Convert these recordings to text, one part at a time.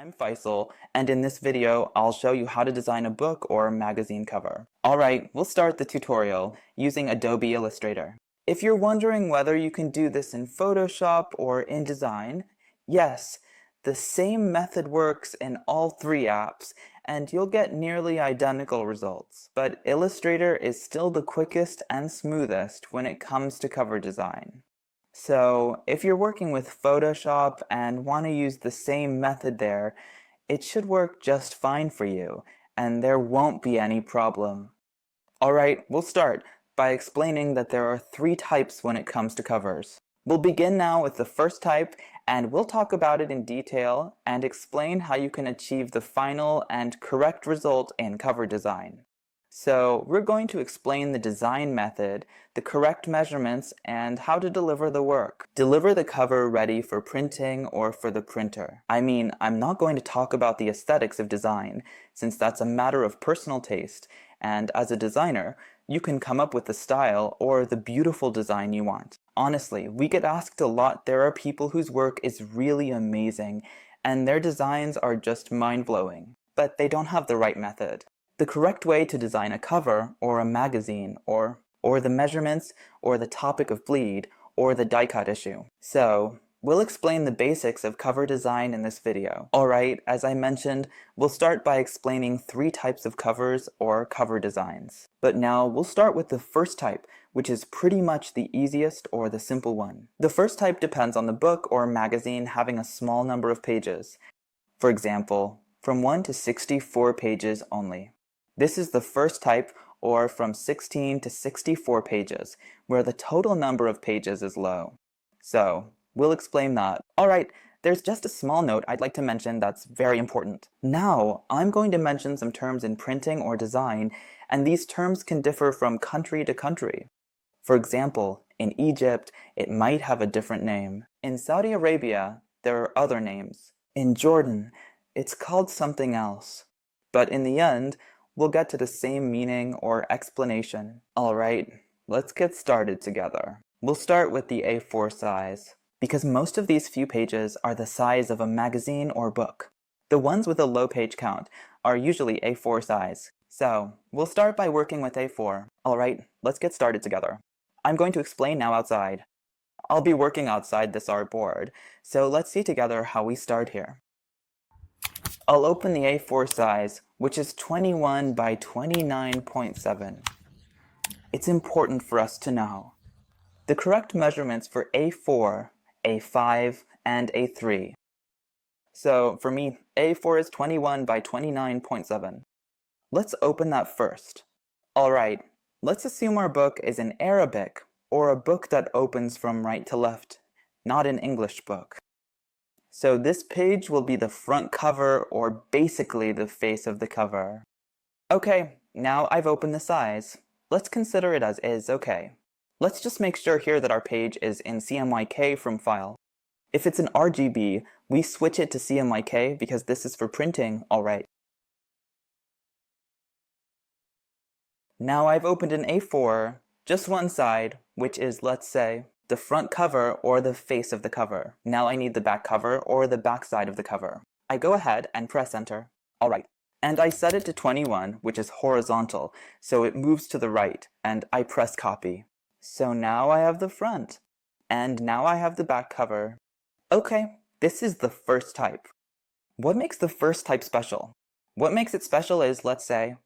I'm Faisal, and in this video, I'll show you how to design a book or magazine cover. Alright, we'll start the tutorial using Adobe Illustrator. If you're wondering whether you can do this in Photoshop or InDesign, yes, the same method works in all three apps, and you'll get nearly identical results. But Illustrator is still the quickest and smoothest when it comes to cover design. So if you're working with Photoshop and want to use the same method there, it should work just fine for you, and there won't be any problem. Alright, we'll start by explaining that there are three types when it comes to covers. We'll begin now with the first type, and we'll talk about it in detail and explain how you can achieve the final and correct result in cover design. So we're going to explain the design method, the correct measurements, and how to deliver the work. Deliver the cover ready for printing or for the printer. I mean, I'm not going to talk about the aesthetics of design, since that's a matter of personal taste, and as a designer, you can come up with the style or the beautiful design you want. Honestly, we get asked a lot. There are people whose work is really amazing, and their designs are just mind-blowing, but they don't have the right method. The correct way to design a cover, or a magazine, or the measurements, or the topic of bleed, or the die cut issue. So, we'll explain the basics of cover design in this video. Alright, as I mentioned, we'll start by explaining three types of covers, or cover designs. But now, we'll start with the first type, which is pretty much the easiest or the simple one. The first type depends on the book or magazine having a small number of pages. For example, from 1 to 64 pages only. This is the first type, or from 16 to 64 pages, where the total number of pages is low. So, we'll explain that. Alright, there's just a small note I'd like to mention that's very important. Now, I'm going to mention some terms in printing or design, and these terms can differ from country to country. For example, in Egypt, it might have a different name. In Saudi Arabia, there are other names. In Jordan, it's called something else. But in the end, we'll get to the same meaning or explanation. Alright, let's get started together. We'll start with the A4 size, because most of these few pages are the size of a magazine or book. The ones with a low page count are usually A4 size. So, we'll start by working with A4. Alright, let's get started together. I'm going to explain now outside. I'll be working outside this artboard, so let's see together how we start here. I'll open the A4 size, which is 21 by 29.7. It's important for us to know the correct measurements for A4, A5, and A3. So for me, A4 is 21 by 29.7. Let's open that first. Alright, let's assume our book is in Arabic, or a book that opens from right to left, not an English book. So this page will be the front cover, or basically the face of the cover. Okay, now I've opened the size. Let's consider it as is, okay. Let's just make sure here that our page is in CMYK from file. If it's an RGB, we switch it to CMYK because this is for printing, alright. Now I've opened an A4, just one side, which is, let's say, the front cover or the face of the cover. Now I need the back cover or the back side of the cover. I go ahead and press enter. Alright. And I set it to 21, which is horizontal, so it moves to the right, and I press copy. So now I have the front. And now I have the back cover. Okay, this is the first type. What makes the first type special? What makes it special is, let's say,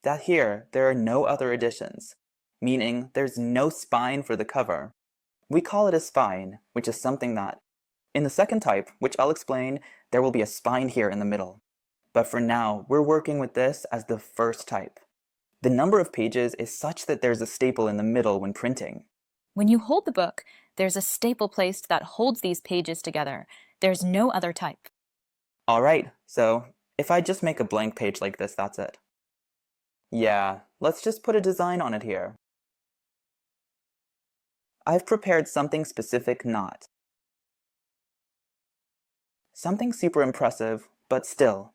that here there are no other additions, meaning there's no spine for the cover. We call it a spine, which is something that, in the second type, which I'll explain, there will be a spine here in the middle. But for now, we're working with this as the first type. The number of pages is such that there's a staple in the middle when printing. When you hold the book, there's a staple placed that holds these pages together. There's no other type. Alright, so if I just make a blank page like this, that's it. Yeah, let's just put a design on it here. I've prepared something specific not. Something super impressive, but still.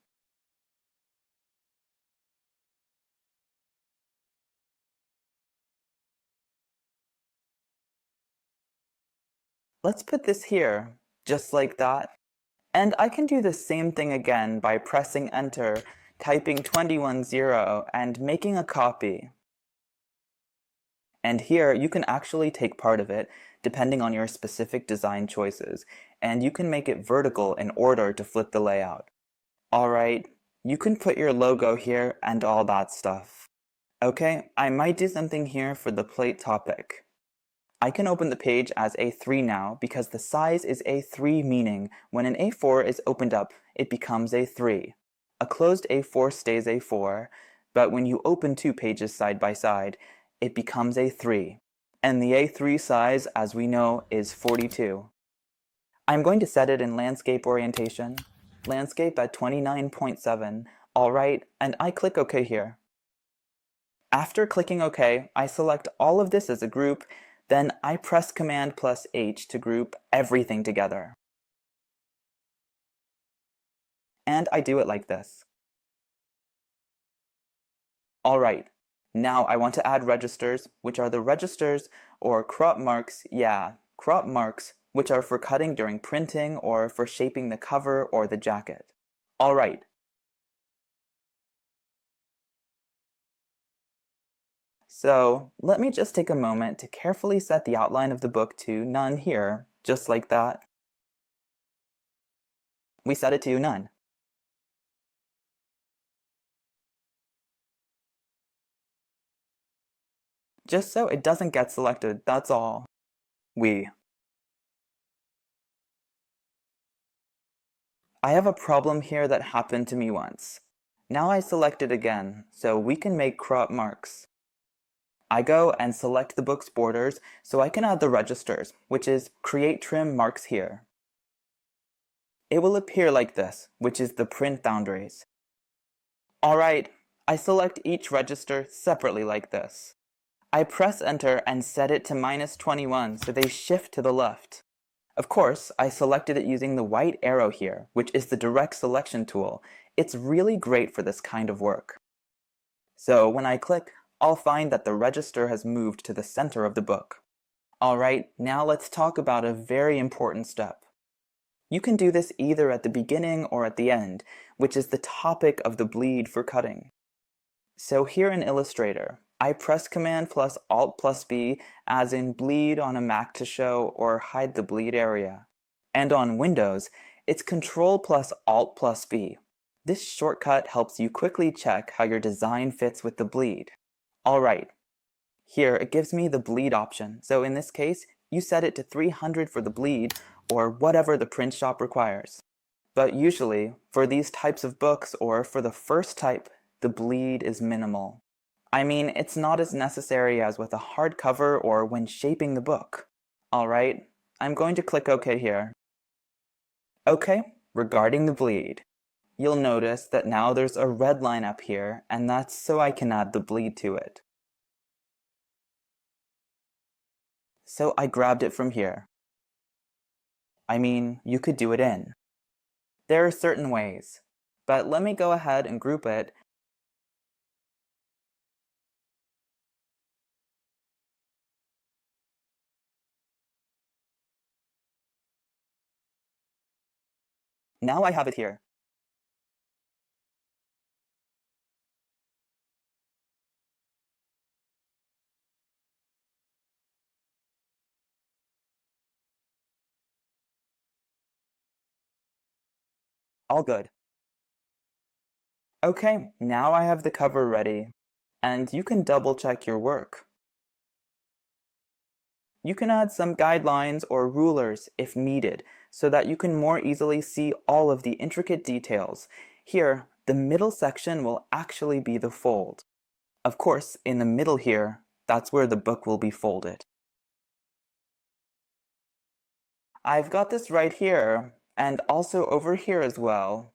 Let's put this here, just like that. And I can do the same thing again by pressing enter, typing 210, and making a copy. And here you can actually take part of it, depending on your specific design choices, and you can make it vertical in order to flip the layout. Alright, you can put your logo here and all that stuff. Okay, I might do something here for the plate topic. I can open the page as A3 now because the size is A3, meaning when an A4 is opened up, it becomes A3. A closed A4 stays A4, but when you open two pages side by side, it becomes A3. And the A3 size, as we know, is 42. I'm going to set it in landscape orientation, landscape at 29.7, alright, and I click OK here. After clicking OK, I select all of this as a group, then I press Command plus H to group everything together. And I do it like this. Alright, now I want to add registers, which are the registers or crop marks, crop marks, which are for cutting during printing or for shaping the cover or the jacket. Alright. So let me just take a moment to carefully set the outline of the book to none here, just like that. We set it to none. Just so it doesn't get selected, that's all. I have a problem here that happened to me once. Now I select it again, so we can make crop marks. I go and select the book's borders so I can add the registers, which is create trim marks here. It will appear like this, which is the print boundaries. Alright, I select each register separately like this. I press enter and set it to -21 so they shift to the left. Of course, I selected it using the white arrow here, which is the direct selection tool. It's really great for this kind of work. So when I click, I'll find that the register has moved to the center of the book. Alright, now let's talk about a very important step. You can do this either at the beginning or at the end, which is the topic of the bleed for cutting. So here in Illustrator, I press Command plus Alt plus B, as in bleed on a Mac to show or hide the bleed area. And on Windows, it's Control plus Alt plus B. This shortcut helps you quickly check how your design fits with the bleed. Alright, here it gives me the bleed option, so in this case, you set it to 300 for the bleed, or whatever the print shop requires. But usually, for these types of books or for the first type, the bleed is minimal. I mean, it's not as necessary as with a hardcover or when shaping the book. Alright, I'm going to click OK here. Okay, regarding the bleed. You'll notice that now there's a red line up here, and that's so I can add the bleed to it. So I grabbed it from here. I mean, you could do it in. There are certain ways, but let me go ahead and group it. Now I have it here. All good. Okay, now I have the cover ready, and you can double check your work. You can add some guidelines or rulers if needed, so that you can more easily see all of the intricate details. Here, the middle section will actually be the fold. Of course, in the middle here, that's where the book will be folded. I've got this right here, and also over here as well.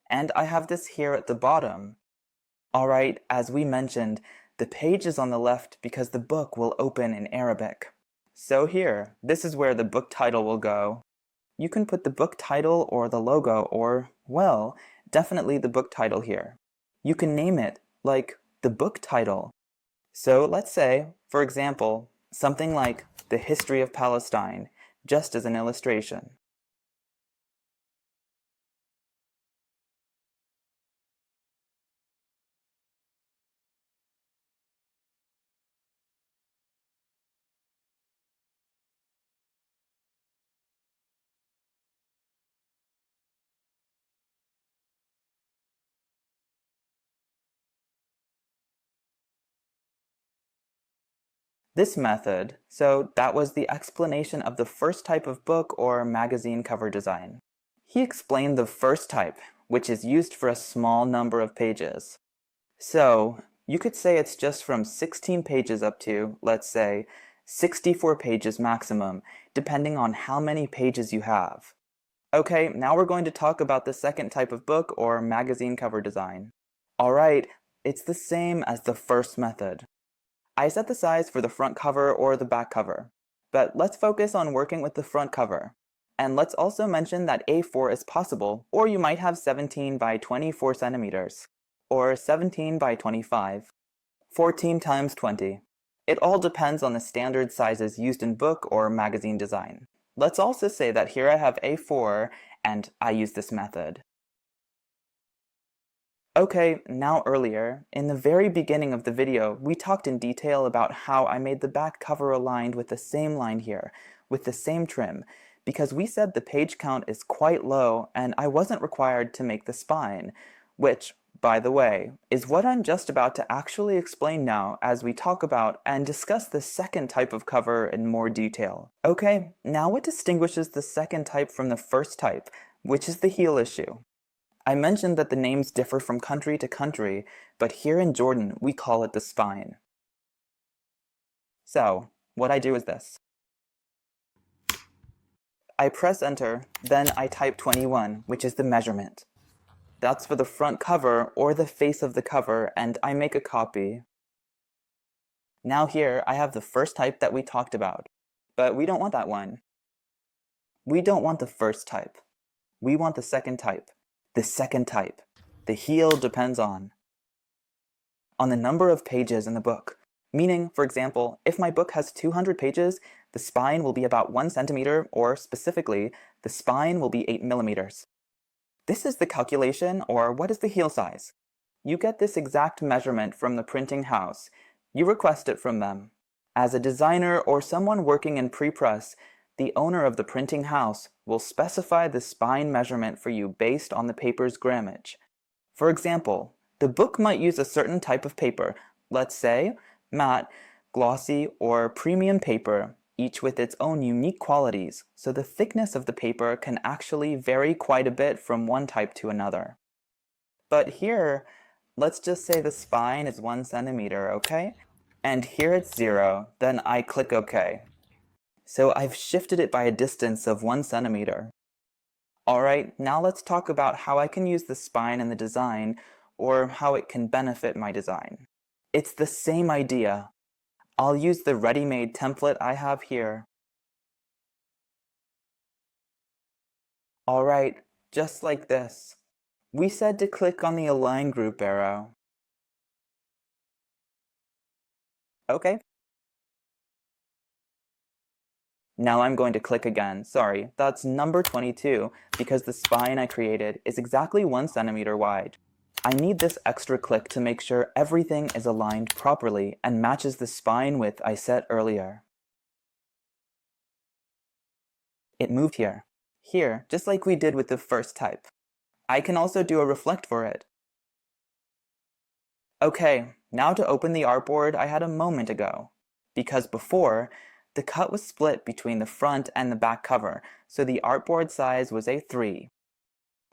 And I have this here at the bottom. Alright, as we mentioned, the page is on the left because the book will open in Arabic. So here, this is where the book title will go. You can put the book title or the logo or, well, definitely the book title here. You can name it, like the book title. So let's say, for example, something like The History of Palestine, just as an illustration. this method, so that was the explanation of the first type of book or magazine cover design. He explained the first type, which is used for a small number of pages. So, you could say it's just from 16 pages up to, let's say, 64 pages maximum, depending on how many pages you have. Okay, now we're going to talk about the second type of book or magazine cover design. Alright, it's the same as the first method. I set the size for the front cover or the back cover, but let's focus on working with the front cover. And let's also mention that A4 is possible, or you might have 17 by 24 centimeters, or 17 by 25, 14 times 20. It all depends on the standard sizes used in book or magazine design. Let's also say that here I have A4 and I use this method. Okay, now earlier, in the very beginning of the video, we talked in detail about how I made the back cover aligned with the same line here, with the same trim, because we said the page count is quite low and I wasn't required to make the spine, which, by the way, is what I'm just about to actually explain now as we talk about and discuss the second type of cover in more detail. Okay, now what distinguishes the second type from the first type, which is the heel issue? I mentioned that the names differ from country to country, but here in Jordan we call it the spine. So, what I do is this. I press enter, then I type 21, which is the measurement. That's for the front cover or the face of the cover, and I make a copy. Now here I have the first type that we talked about, but we don't want that one. We don't want the first type. We want the second type. The second type. The heel depends on the number of pages in the book. Meaning, for example, if my book has 200 pages, the spine will be about 1 centimeter, or specifically, the spine will be 8 millimeters. This is the calculation, or what is the heel size? You get this exact measurement from the printing house. You request it from them. As a designer or someone working in pre-press, the owner of the printing house will specify the spine measurement for you based on the paper's grammage. For example, the book might use a certain type of paper, let's say matte, glossy, or premium paper, each with its own unique qualities, so the thickness of the paper can actually vary quite a bit from one type to another. But here, let's just say the spine is 1 centimeter, okay? And here it's 0, then I click OK. So I've shifted it by a distance of 1 centimeter. Alright, now let's talk about how I can use the spine in the design, or how it can benefit my design. It's the same idea. I'll use the ready-made template I have here. Alright, just like this. We said to click on the Align group arrow. Okay. Now I'm going to click again. Sorry, that's number 22, because the spine I created is exactly 1 centimeter wide. I need this extra click to make sure everything is aligned properly and matches the spine width I set earlier. It moved here. Here, just like we did with the first type. I can also do a reflect for it. Okay, now to open the artboard I had a moment ago. Because before, the cut was split between the front and the back cover, so the artboard size was A3.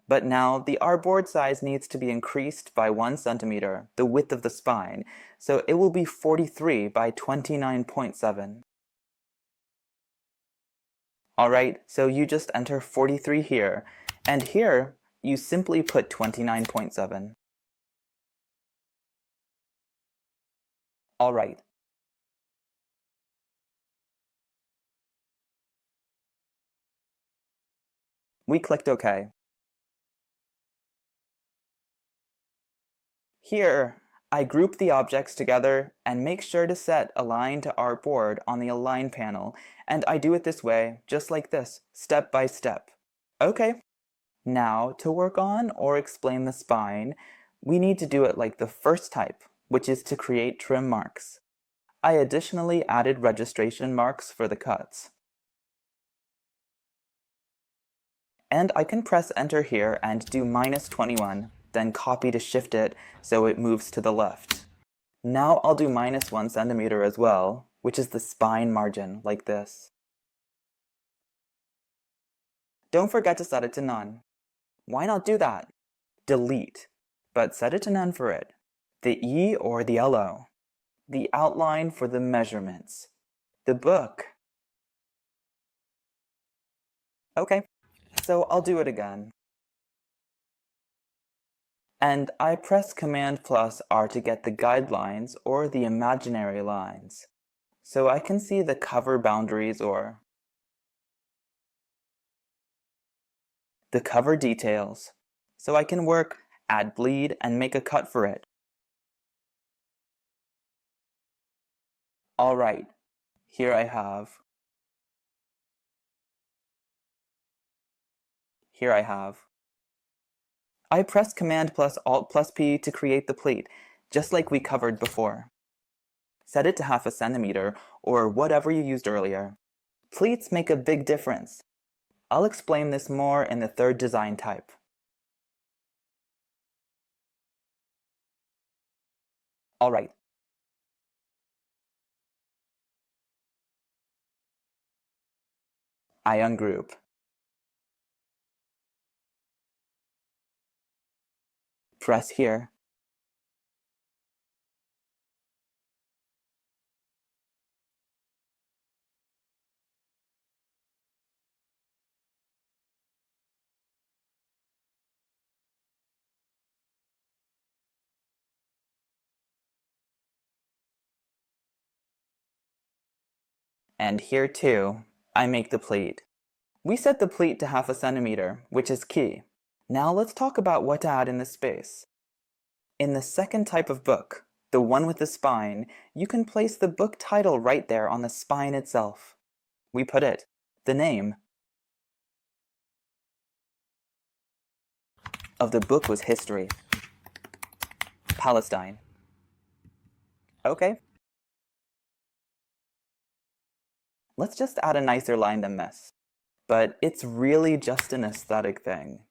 But now the artboard size needs to be increased by 1 centimeter, the width of the spine, so it will be 43 by 29.7. Alright, so you just enter 43 here, and here you simply put 29.7. Alright. We clicked OK. Here, I group the objects together and make sure to set Align to Artboard on the Align panel, and I do it this way, just like this, step by step. Okay, now to work on or explain the spine, we need to do it like the first type, which is to create trim marks. I additionally added registration marks for the cuts. And I can press enter here and do -21, then copy to shift it so it moves to the left. Now I'll do -1 centimeter as well, which is the spine margin, like this. Don't forget to set it to none. Why not do that? Delete, but set it to none for it. The E or the LO. The outline for the measurements. The book. Okay, so I'll do it again. And I press Command plus R to get the guidelines or the imaginary lines, so I can see the cover boundaries or the cover details, so I can work, add bleed, and make a cut for it. Alright, here I have. I press Command plus Alt plus P to create the plate, just like we covered before. Set it to 1/2 centimeter, or whatever you used earlier. Pleats make a big difference. I'll explain this more in the third design type. Alright. I ungroup. Press here. And here too, I make the pleat. We set the pleat to 1/2 centimeter, which is key. Now let's talk about what to add in this space. In the second type of book, the one with the spine, you can place the book title right there on the spine itself. We put it, the name of the book was History, Palestine. Okay. Let's just add a nicer line than this. But it's really just an aesthetic thing.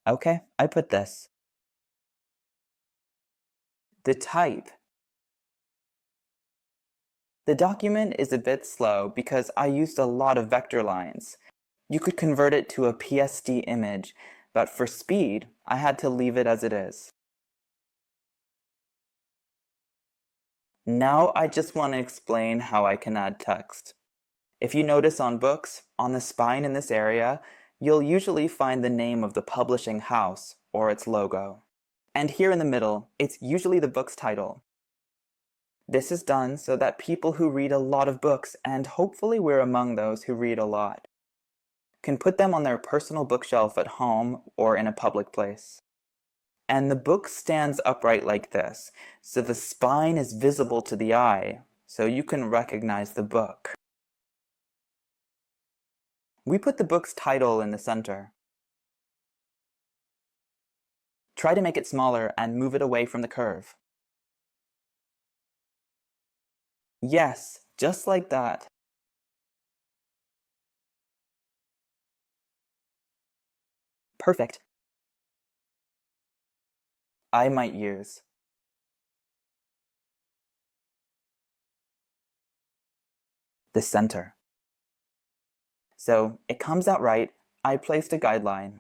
Okay, I put this. The type. The document is a bit slow because I used a lot of vector lines. You could convert it to a PSD image, but for speed, I had to leave it as it is. Now I just want to explain how I can add text. If you notice on books, on the spine in this area, you'll usually find the name of the publishing house or its logo. And here in the middle, it's usually the book's title. This is done so that people who read a lot of books, and hopefully we're among those who read a lot, can put them on their personal bookshelf at home or in a public place. And the book stands upright like this, so the spine is visible to the eye, so you can recognize the book. We put the book's title in the center. Try to make it smaller and move it away from the curve. Yes, just like that. Perfect. I might use the center. So it comes out right. I placed a guideline.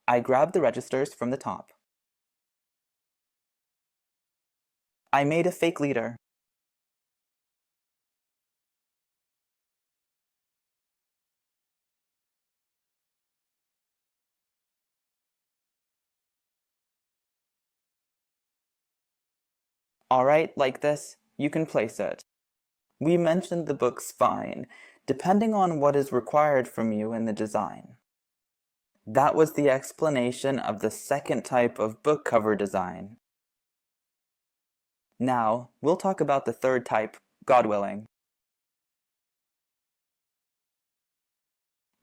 I grabbed the registers from the top. I made a fake leader. Alright, like this, you can place it. We mentioned the book's spine, depending on what is required from you in the design. That was the explanation of the second type of book cover design. Now, we'll talk about the third type, God willing.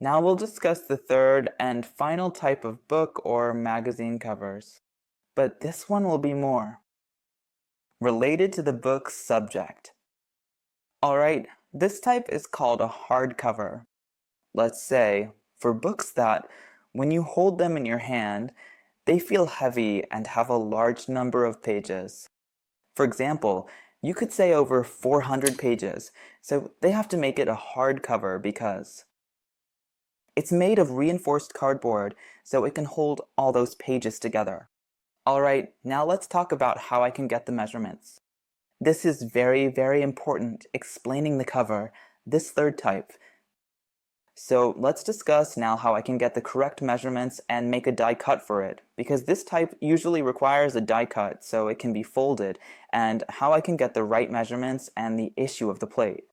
Now we'll discuss the third and final type of book or magazine covers. But this one will be more related to the book's subject. Alright, this type is called a hardcover. Let's say, for books that, when you hold them in your hand, they feel heavy and have a large number of pages. For example, you could say over 400 pages, so they have to make it a hardcover because it's made of reinforced cardboard, so it can hold all those pages together. Alright, now let's talk about how I can get the measurements. This is very, very important, explaining the cover, this third type. So let's discuss now how I can get the correct measurements and make a die cut for it, because this type usually requires a die cut so it can be folded, and how I can get the right measurements and the issue of the plate.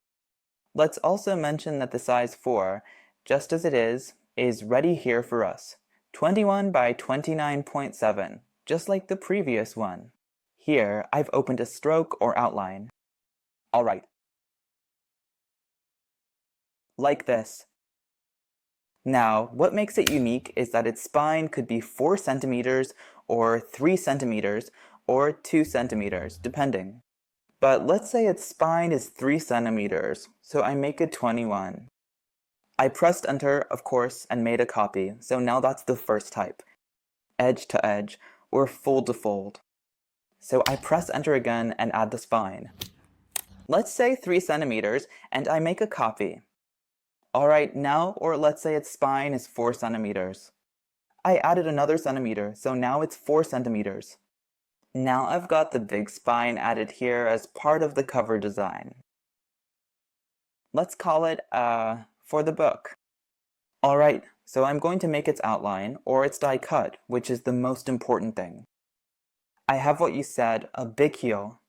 Let's also mention that the size 4, just as it is ready here for us. 21 by 29.7, just like the previous one. Here, I've opened a stroke or outline. Alright. Like this. Now, what makes it unique is that its spine could be 4 centimeters, or 3 centimeters, or 2 centimeters, depending. But let's say its spine is 3 centimeters, so I make it 21. I pressed enter, of course, and made a copy, so now that's the first type. Edge to edge, or fold to fold. So I press enter again and add the spine. Let's say 3 centimeters, and I make a copy. Alright, now, or let's say its spine is 4 centimeters. I added another centimeter, so now it's 4 centimeters. Now I've got the big spine added here as part of the cover design. Let's call it, for the book. Alright, so I'm going to make its outline, or its die cut, which is the most important thing. I have what you said, a big heel.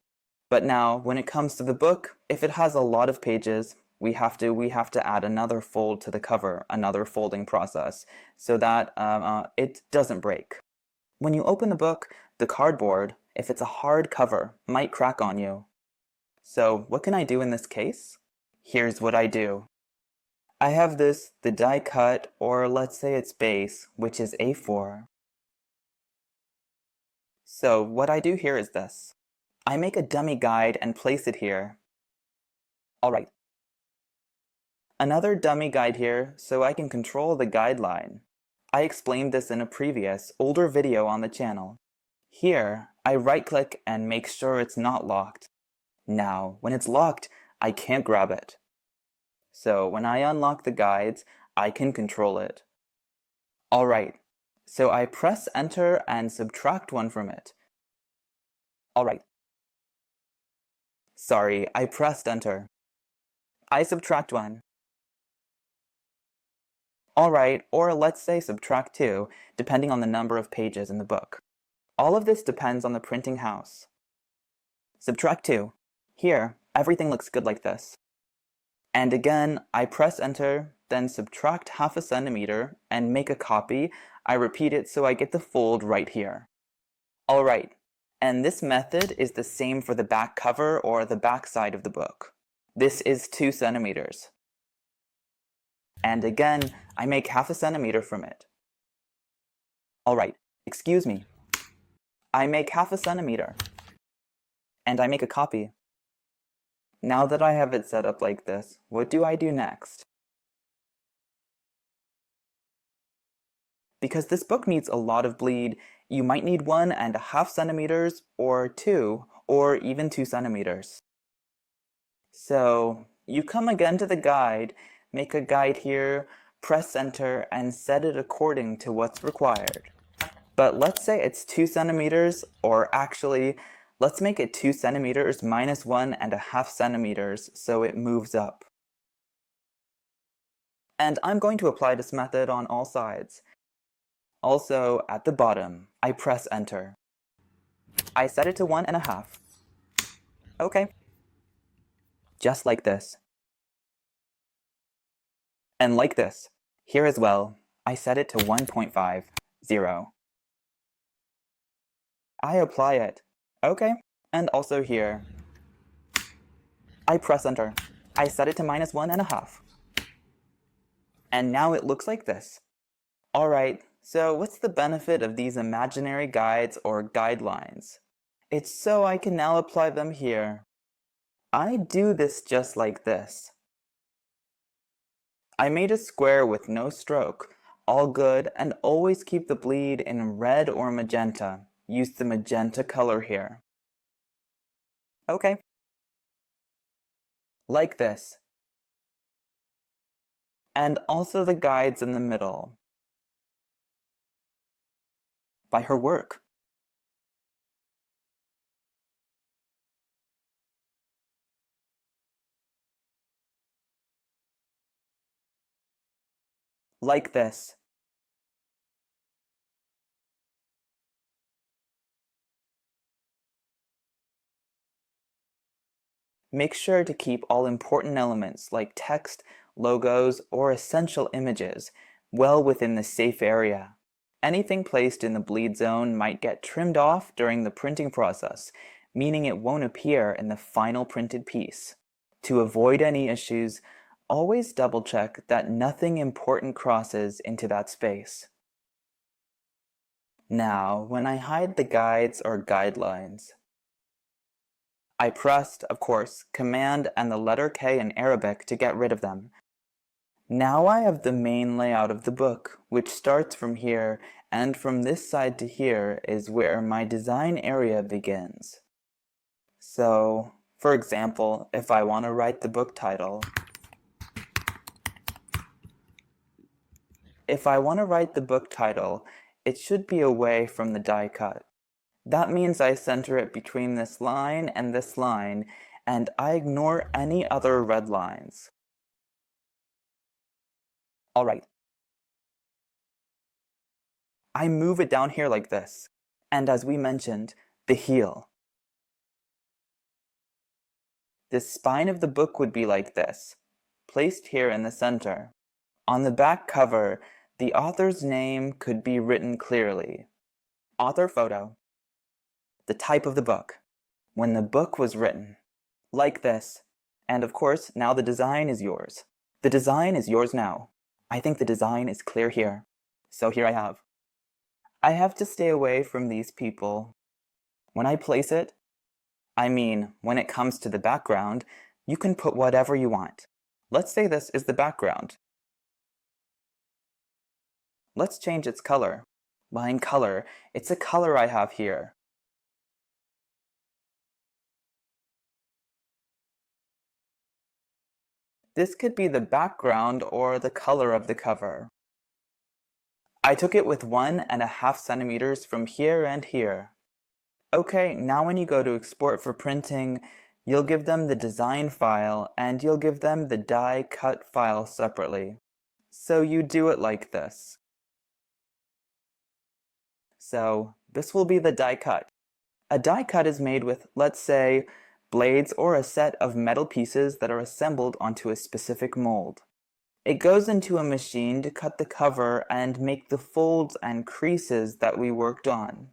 But now, when it comes to the book, if it has a lot of pages, we have to add another fold to the cover, another folding process, so that it doesn't break. When you open the book, the cardboard, if it's a hard cover, might crack on you. So what can I do in this case? Here's what I do. I have the die cut, or let's say its base, which is A4. So what I do here is this. I make a dummy guide and place it here. Alright. Another dummy guide here, so I can control the guideline. I explained this in a previous, older video on the channel. Here, I right-click and make sure it's not locked. Now, when it's locked, I can't grab it. So when I unlock the guides, I can control it. Alright, so I press enter and subtract 1 from it. Alright. Sorry, I pressed enter. I subtract 1. Alright, or let's say subtract 2, depending on the number of pages in the book. All of this depends on the printing house. Subtract 2. Here, everything looks good like this. And again, I press enter, then subtract half a centimeter, and make a copy. I repeat it so I get the fold right here. Alright, and this method is the same for the back cover or the back side of the book. This is 2 centimeters. And again, I make half a centimeter from it. Alright, excuse me. I make half a centimeter. And I make a copy. Now that I have it set up like this, what do I do next? Because this book needs a lot of bleed, you might need 1.5 centimeters, or 2, or even 2 centimeters. So, you come again to the guide, make a guide here, press enter, and set it according to what's required. But let's say it's 2 centimeters, or actually, let's make it 2 centimeters minus 1.5 centimeters, so it moves up. And I'm going to apply this method on all sides. Also, at the bottom, I press enter. I set it to 1.5. Okay. Just like this. And like this. Here as well, I set it to 1.5, 0. I apply it. Okay. And also here. I press enter. I set it to minus 1.5. And now it looks like this. Alright, so what's the benefit of these imaginary guides or guidelines? It's so I can now apply them here. I do this just like this. I made a square with no stroke. All good, and always keep the bleed in red or magenta. Use the magenta color here. Okay. Like this. And also the guides in the middle. By her work. Like this. Make sure to keep all important elements like text, logos, or essential images well within the safe area. Anything placed in the bleed zone might get trimmed off during the printing process, meaning it won't appear in the final printed piece. To avoid any issues, always double check that nothing important crosses into that space. Now, when I hide the guides or guidelines, I pressed, of course, Command and the letter K in Arabic to get rid of them. Now I have the main layout of the book, which starts from here, and from this side to here is where my design area begins. So, for example, if I want to write the book title, it should be away from the die cut. That means I center it between this line, and I ignore any other red lines. Alright. I move it down here like this, and as we mentioned, the heel. The spine of the book would be like this, placed here in the center. On the back cover, the author's name could be written clearly. Author photo. The type of the book. When the book was written. Like this. And of course, now the design is yours. The design is yours now. I think the design is clear here. So here I have. I have to stay away from these people. When I place it, when it comes to the background, you can put whatever you want. Let's say this is the background. Let's change its color. Line color, it's a color I have here. This could be the background or the color of the cover. I took it with 1.5 centimeters from here and here. Okay, now when you go to export for printing, you'll give them the design file and you'll give them the die cut file separately. So you do it like this. So this will be the die cut. A die cut is made with, let's say, blades or a set of metal pieces that are assembled onto a specific mold. It goes into a machine to cut the cover and make the folds and creases that we worked on.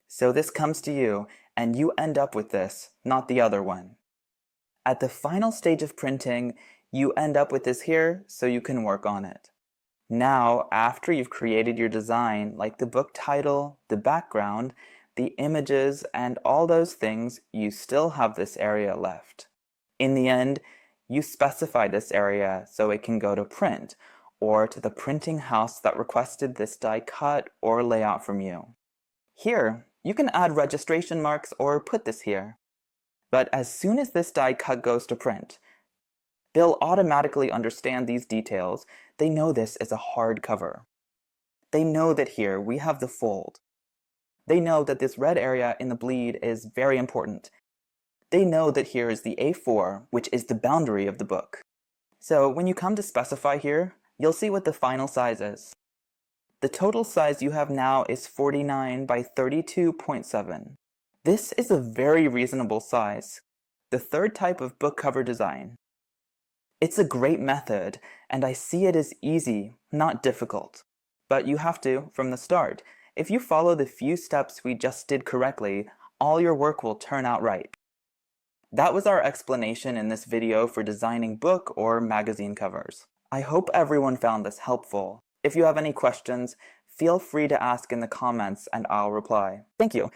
So this comes to you, and you end up with this, not the other one. At the final stage of printing, you end up with this here, so you can work on it. Now, after you've created your design, like the book title, the background, the images, and all those things, you still have this area left. In the end, you specify this area so it can go to print, or to the printing house that requested this die cut or layout from you. Here, you can add registration marks or put this here. But as soon as this die cut goes to print, they'll automatically understand these details. They know this is a hardcover. They know that here we have the fold. They know that this red area in the bleed is very important. They know that here is the A4, which is the boundary of the book. So when you come to specify here, you'll see what the final size is. The total size you have now is 49 by 32.7. This is a very reasonable size. The third type of book cover design. It's a great method, and I see it as easy, not difficult. But you have to from the start. If you follow the few steps we just did correctly, all your work will turn out right. That was our explanation in this video for designing book or magazine covers. I hope everyone found this helpful. If you have any questions, feel free to ask in the comments and I'll reply. Thank you.